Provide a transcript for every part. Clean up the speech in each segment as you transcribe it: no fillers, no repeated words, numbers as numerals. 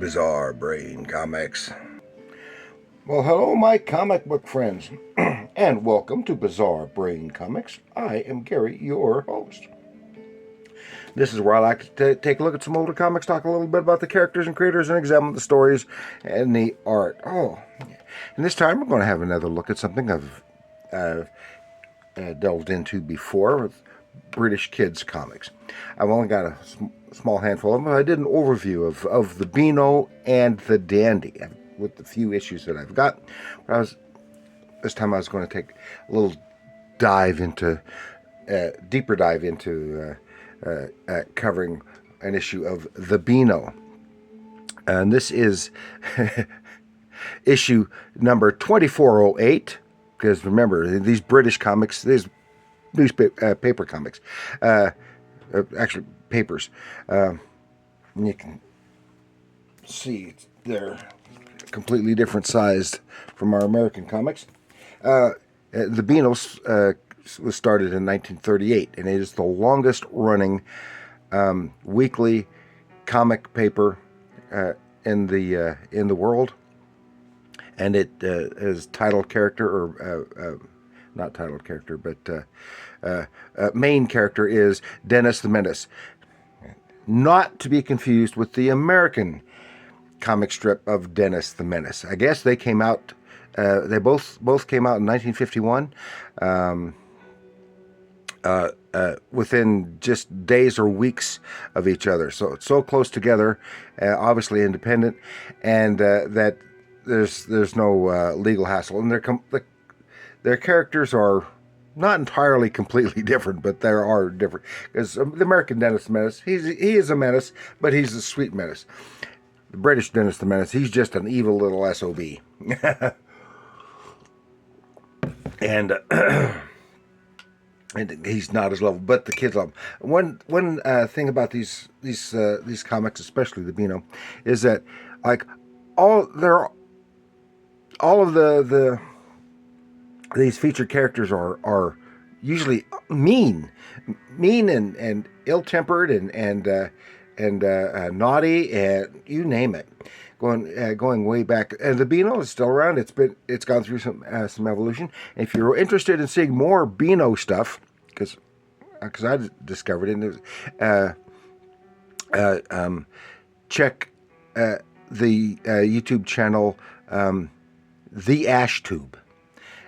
Bizarre Brain Comics. Well, hello, my comic book friends, and welcome to Bizarre Brain Comics. I am Gary, your host. This is where I like to take a look at some older comics, talk a little bit about the characters and creators, and examine the stories and the art. And this time we're going to have another look at something I've delved into before with British kids comics. I've only got a small handful of them. I did an overview of the Beano and the Dandy with the few issues that I've got. But this time I was going to take a little deeper dive into covering an issue of the Beano. And this is issue number 2408, because remember, these British comics, these paper comics, actually papers, you can see they're completely different sized from our American comics. The Beano was started in 1938, and it is the longest running weekly comic paper in the world. And it is title character, or not title character, but main character is Dennis the Menace. Not to be confused with the American comic strip of Dennis the Menace. I guess they came out. They both came out in 1951. Within just days or weeks of each other, so close together, obviously independent, and that there's no legal hassle, and their characters are not entirely completely different, but there are different, because the American Dennis the Menace, he is a menace, but he's a sweet menace. The British Dennis the Menace, he's just an evil little SOB. and and he's not as lovable, but the kids love him. One thing about these comics, especially the Beano, is that like all of these featured characters are usually mean and ill-tempered and naughty, and you name it. Going way back, and the Beano is still around. It's gone through some evolution. And if you're interested in seeing more Beano stuff, because I discovered it, check the YouTube channel The Ash Tube,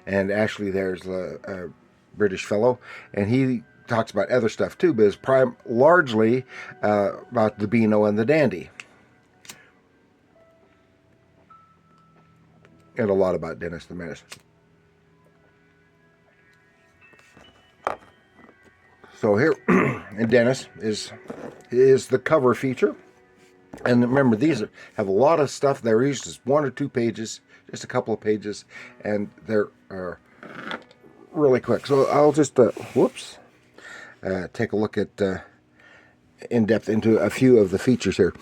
and actually there's a British fellow, and he talks about other stuff too, but it's largely about the Beano and the Dandy. And a lot about Dennis the Menace. So here, and Dennis is the cover feature. And remember, these have a lot of stuff. They're usually just one or two pages, just a couple of pages, and they're really quick. So I'll just, take a look at in depth into a few of the features here.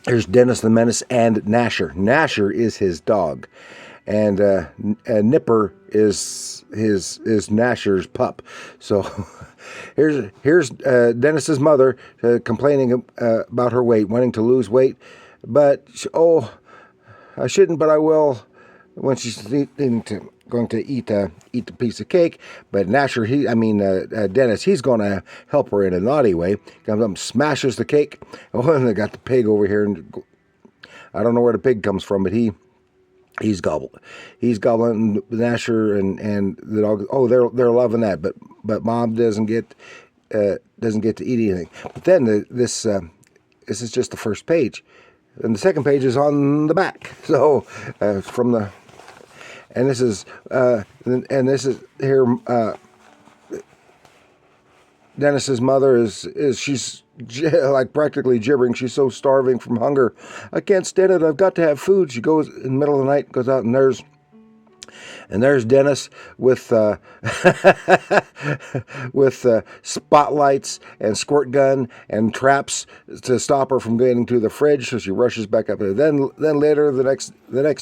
There's Dennis the Menace and Gnasher. Gnasher is his dog, and Nipper is Gnasher's pup. So here's Dennis's mother complaining about her weight, wanting to lose weight, but I shouldn't, but I will. When she's going to eat a piece of cake, but Gnasher, Dennis, he's going to help her in a naughty way. Comes up and smashes the cake. Oh, and they got the pig over here, and I don't know where the pig comes from, but he's gobbling. He's gobbling. Gnasher and the dog. Oh, they're loving that, but Mom doesn't get to eat anything. But then this is just the first page, and the second page is on the back. So from the. And this is here. Dennis's mother is she's like practically gibbering. She's so starving from hunger. I can't stand it. I've got to have food. She goes in the middle of the night, goes out, and there's Dennis with with spotlights and squirt gun and traps to stop her from getting to the fridge. So she rushes back up. Then later the next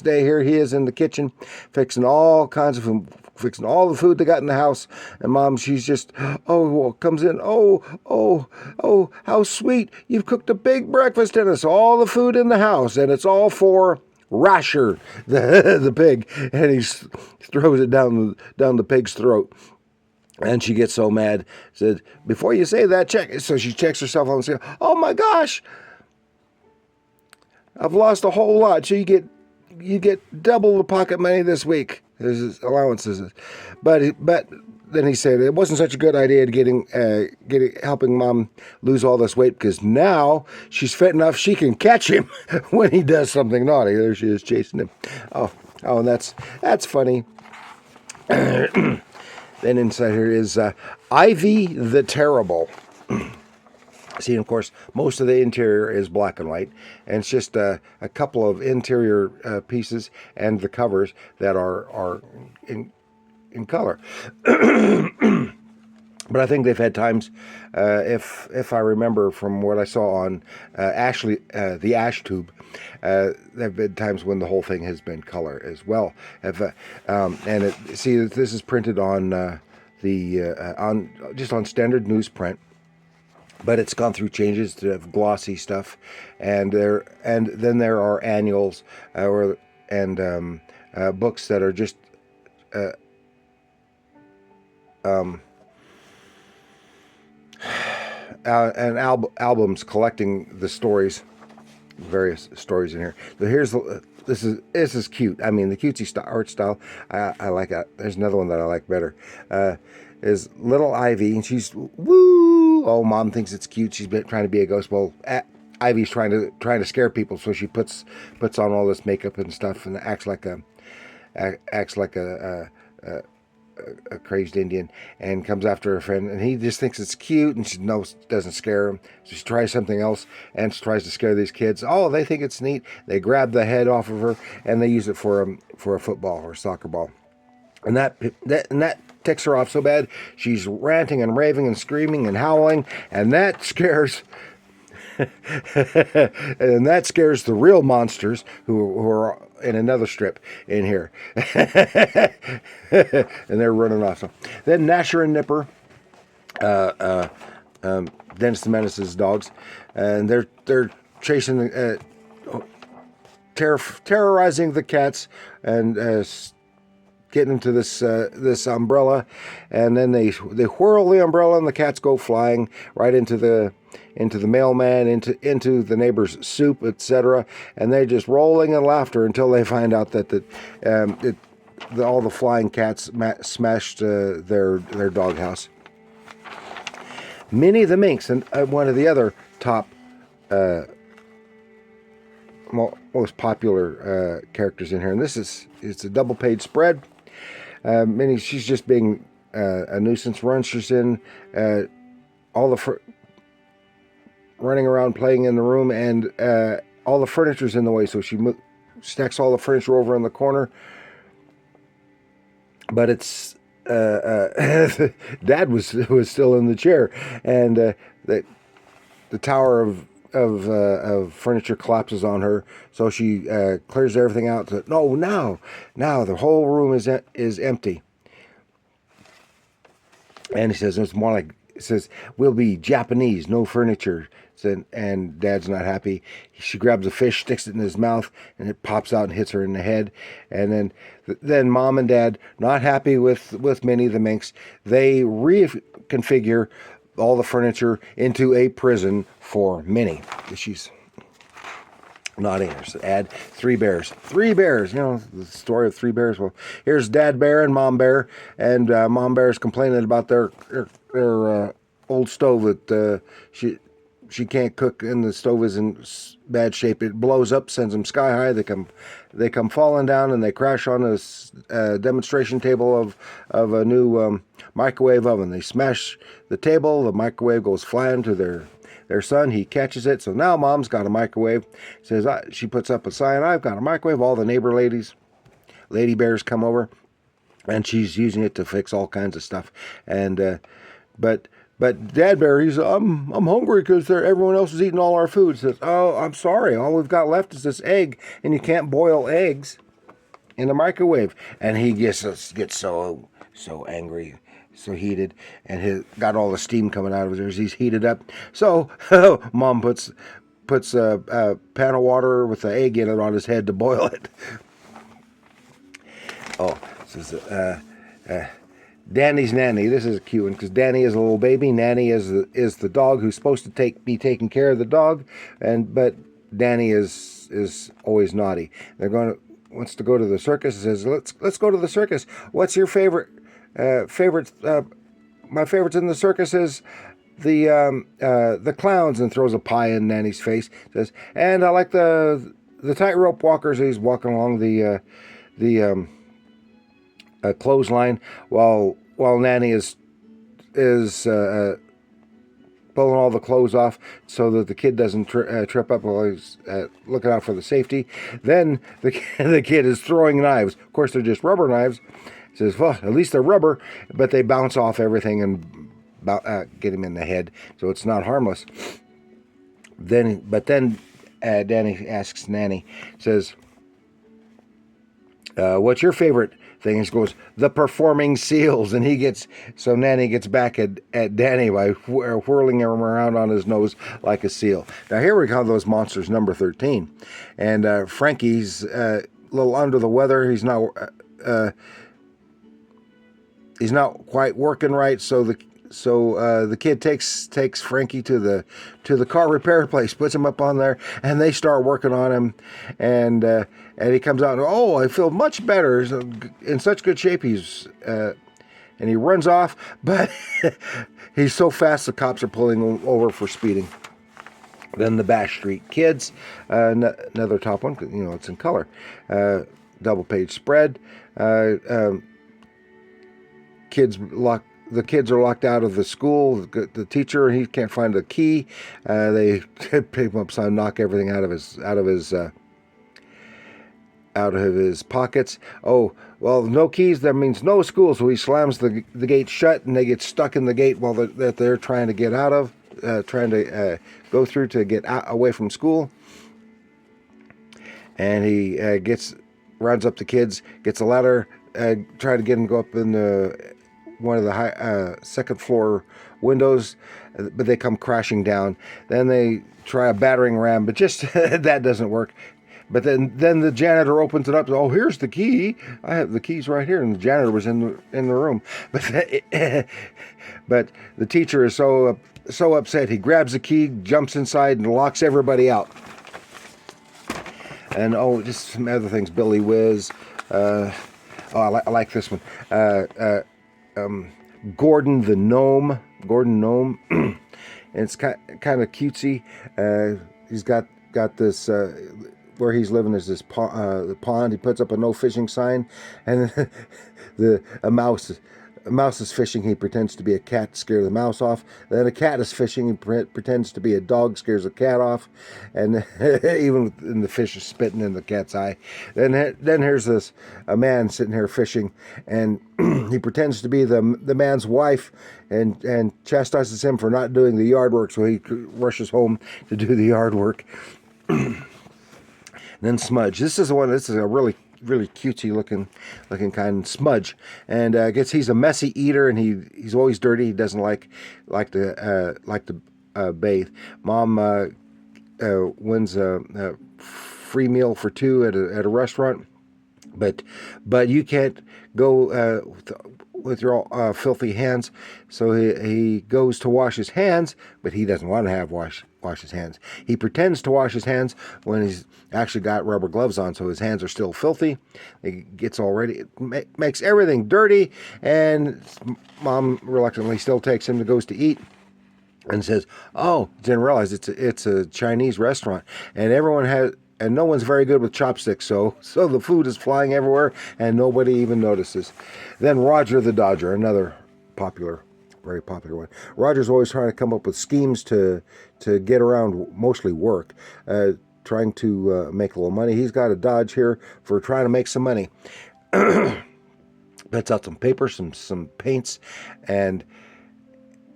day, here he is in the kitchen fixing all kinds of fixing all the food they got in the house. And Mom, she's just, comes in. Oh, how sweet. You've cooked a big breakfast, and it's all the food in the house, and it's all for Rasher, the pig. And he throws it down the pig's throat. And she gets so mad, said, before you say that, check. So she checks herself on and says, oh my gosh, I've lost a whole lot. So you get double the pocket money this week. His allowances. But then he said it wasn't such a good idea to helping Mom lose all this weight, because now she's fit enough she can catch him when he does something naughty. There she is chasing him. Oh, and that's funny. Then inside here is Ivy the Terrible. See, of course, most of the interior is black and white, and it's just a couple of interior pieces and the covers that are in color. But I think they've had times, if I remember from what I saw on the Ash Tube, there have been times when the whole thing has been color as well. See, this is printed on on standard newsprint, but it's gone through changes to have glossy stuff, and then there are annuals and books that are just and albums collecting the stories, various stories in here. So this is cute. I mean, the cutesy art style, I like that. There's another one that I like better. Is Little Ivy, and she's woo. Oh, Mom thinks it's cute. She's been trying to be a ghost. Well, Ivy's trying to scare people, so she puts on all this makeup and stuff, and acts like a crazed Indian, and comes after her friend, and he just thinks it's cute, and she doesn't scare him. So she tries something else, and she tries to scare these kids. Oh, they think it's neat. They grab the head off of her, and they use it for a football or soccer ball, and that ticks her off so bad. She's ranting and raving and screaming and howling, and that scares. And that scares the real monsters who are in another strip in here. And they're running off. So then Gnasher and Nipper, Dennis the Menace's dogs, and they're chasing, terrorizing the cats, and getting into this umbrella, and then they whirl the umbrella, and the cats go flying right into the mailman, into the neighbor's soup, etc. And they're just rolling in laughter until they find out that all the flying cats smashed their doghouse. Minnie the Minx, and one of the other top most popular characters in here, and it's a double page spread. Minnie, she's just being a nuisance. Runs in all the running around playing in the room, and all the furniture's in the way, so she stacks all the furniture over in the corner. But it's Dad was still in the chair, and the tower of furniture collapses on her, so she clears everything out. Now the whole room is empty. And he says, we'll be Japanese, no furniture. And Dad's not happy. She grabs a fish, sticks it in his mouth, and it pops out and hits her in the head. And then Mom and Dad, not happy with Minnie the Minx, they reconfigure all the furniture into a prison for Minnie. She's not in here. So add 3 bears. 3 bears. You know, the story of 3 bears. Well, here's Dad Bear and Mom Bear. And Mom Bear's complaining about their old stove that she can't cook, and the stove is in bad shape. It blows up, sends them sky high. They come falling down, and they crash on a demonstration table of a new microwave oven. They smash the table. The microwave goes flying to their son. He catches it. So now Mom's got a microwave. She puts up a sign, I've got a microwave. All the neighbor lady bears come over, and she's using it to fix all kinds of stuff. And but Dad Bear, I'm hungry because everyone else is eating all our food. Says, oh, I'm sorry. All we've got left is this egg, and you can't boil eggs. in the microwave, and he gets so angry, so heated, and got all the steam coming out of his ears. He's heated up. So Mom puts a pan of water with the egg in it on his head to boil it. Oh, this is Danny's nanny. This is a cute one because Danny is a little baby. Nanny is the dog who's supposed to be taking care of the dog, but Danny is always naughty. Wants to go to the circus. Says let's go to the circus. What's your favorite? My favorites in the circus is the clowns, and throws a pie in Nanny's face. Says, and I like the tightrope walkers. He's walking along the clothesline while Nanny is pulling all the clothes off so that the kid doesn't trip up while he's looking out for the safety. Then the kid is throwing knives. Of course, they're just rubber knives. He says, well, at least they're rubber, but they bounce off everything and get him in the head, so it's not harmless. Then Danny asks Nanny, says, what's your favorite thing? He goes, the performing seals, and Nanny gets back at Danny by whirling him around on his nose like a seal. Now here we call those monsters number 13, and Frankie's a little under the weather. He's not quite working right, so the kid takes Frankie to the car repair place, puts him up on there, and they start working on him, and he comes out and, oh, I feel much better, in such good shape. And he runs off, but he's so fast the cops are pulling him over for speeding. Then the Bash Street Kids, another top one, it's in color, double page spread. The kids are locked out of the school. The teacher, he can't find a key. They pick him up, so knock everything out of his pockets. Oh, well, no keys. That means no school. So he slams the gate shut, and they get stuck in the gate while they're trying to get out of, trying to go through to get away from school. And he rounds up the kids, gets a ladder, trying to get them to go up in one of the second floor windows, but they come crashing down. Then they try a battering ram, but just that doesn't work. But then the janitor opens it up. Oh, here's the key. I have the keys right here, and the janitor was in the room. But the teacher is so upset. He grabs the key, jumps inside, and locks everybody out. And just some other things. Billy Whiz. I like this one. Gordon the Gnome. And it's kind of cutesy. He's got this, where he's living is this pond. He puts up a no fishing sign, and a mouse is fishing. He pretends to be a cat to scare the mouse off. Then a cat is fishing. He pretends to be a dog, scares the cat off, and even the fish is spitting in the cat's eye. Then here's a man sitting here fishing, and he pretends to be the man's wife, and chastises him for not doing the yard work. So he rushes home to do the yard work. Then Smudge. This is a really cutesy looking kind. Smudge, and he's a messy eater, and he's always dirty. He doesn't like to bathe. Mom wins a free meal for two at a restaurant, but you can't go with your filthy hands. So he goes to wash his hands, but he doesn't want to wash his hands. He pretends to wash his hands when he's actually got rubber gloves on, so his hands are still filthy. It gets all ready. It makes everything dirty, and Mom reluctantly still takes him goes to eat, and says, "Oh, didn't realize it's a Chinese restaurant, and no one's very good with chopsticks, so the food is flying everywhere, and nobody even notices." Then Roger the Dodger, another very popular one. Roger's always trying to come up with schemes to get around mostly work, trying to make a little money. He's got a Dodge here for trying to make some money. Puts out some paper, some paints, and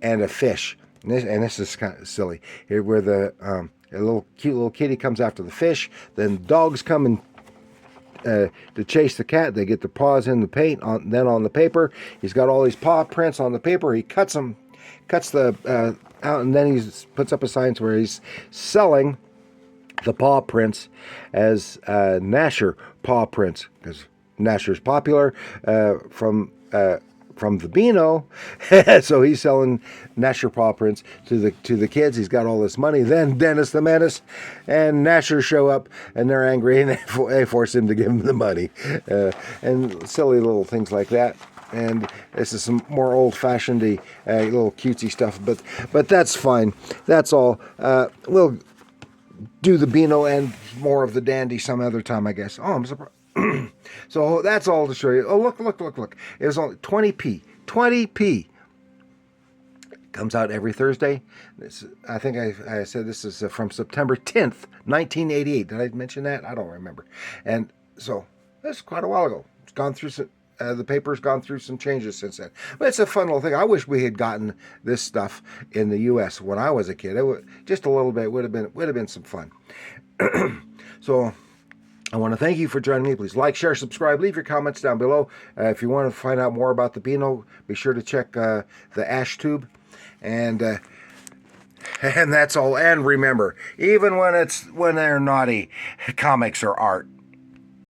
a fish. And this is kind of silly. Here, where a cute little kitty comes after the fish, then dogs come to chase the cat. They get their paws in the paint, then on the paper. He's got all these paw prints on the paper. He cuts the out, and then he puts up a sign where he's selling the paw prints as Nasher paw prints, because Nasher's popular from the Beano, so he's selling Nasher paw prints to the kids. He's got all this money. Then Dennis the Menace and Nasher show up, and they're angry, and they force him to give him the money, and silly little things like that. And this is some more old-fashioned little cutesy stuff, but that's fine. That's all. We'll do the Beano and more of the dandy some other time, I guess. Oh, I'm surprised. So that's all to show you. Oh, look. It was only 20p. 20p. Comes out every Thursday. I think I said this is from September 10th, 1988. Did I mention that? I don't remember. And so that's quite a while ago. It's gone through the paper's gone through some changes since then. But it's a fun little thing. I wish we had gotten this stuff in the U.S. when I was a kid. It would, just a little bit would have been some fun. So I want to thank you for joining me. Please like, share, subscribe, leave your comments down below. If you want to find out more about the Beano, be sure to check the Ash Tube. And that's all. And remember, even when they're naughty, comics are art.